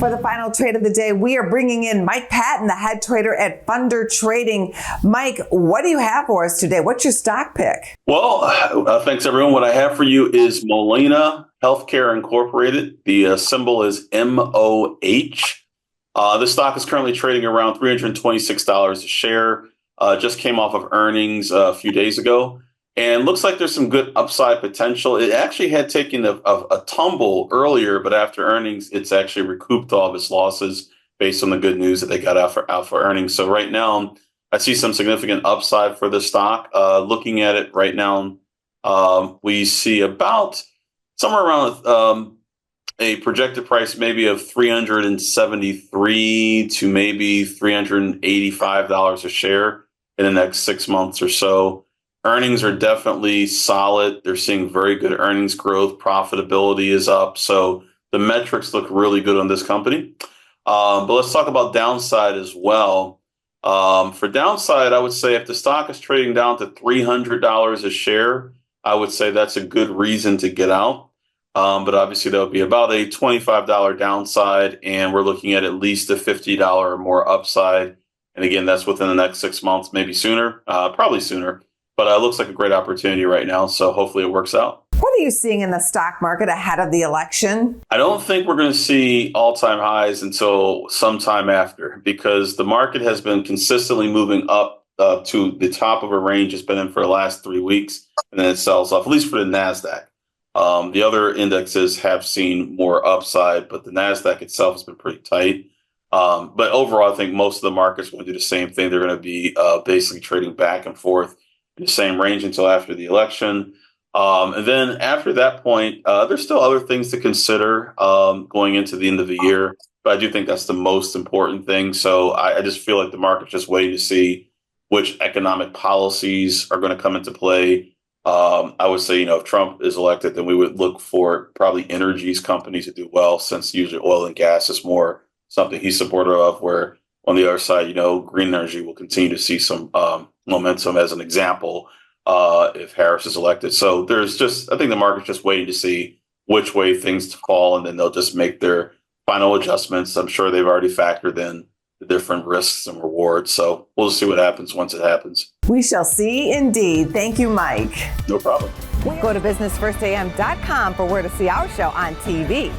For the final trade of the day, we are bringing in Mike Patton, the head trader at Funder Trading. Mike, what do you have for us today? What's your stock pick? Well, thanks everyone. What I have for you is Molina Healthcare Incorporated. The symbol is MOH. The stock is currently trading around $326 a share. Just came off of earnings a few days ago. And looks like there's some good upside potential. It actually had taken a tumble earlier, but after earnings, it's actually recouped all of its losses based on the good news that they got out for earnings. So right now, I see some significant upside for the stock. Looking at it right now, we see about somewhere around a projected price maybe of $373 to maybe $385 a share in the next 6 months or so. Earnings are definitely solid. They're seeing very good earnings growth. Profitability is up. So the metrics look really good on this company. But let's talk about downside as well. For downside, I would say if the stock is trading down to $300 a share, I would say that's a good reason to get out. But obviously, there'll be about a $25 downside, and we're looking at least a $50 or more upside. And again, that's within the next 6 months, maybe sooner, probably sooner. But it looks like a great opportunity right now, so hopefully it works out. What are you seeing in the stock market ahead of the election? I don't think we're going to see all-time highs until sometime after, because the market has been consistently moving up to the top of a range it's been in for the last 3 weeks, and then it sells off, at least for the NASDAQ. The other indexes have seen more upside, but the NASDAQ itself has been pretty tight. But overall, I think most of the markets are going to do the same thing. They're going to be basically trading back and forth in the same range until after the election. And then after that point, there's still other things to consider going into the end of the year. But I do think that's the most important thing. So I just feel like the market's just waiting to see which economic policies are going to come into play. I would say, if Trump is elected, then we would look for probably energies companies to do well, since usually oil and gas is more something he's supportive of, where on the other side, green energy will continue to see some momentum, as an example, if Harris is elected. So I think the market's just waiting to see which way things fall, and then they'll just make their final adjustments. I'm sure they've already factored in the different risks and rewards. So we'll see what happens once it happens. We shall see indeed. Thank you, Mike. No problem. Go to businessfirstam.com for where to see our show on TV.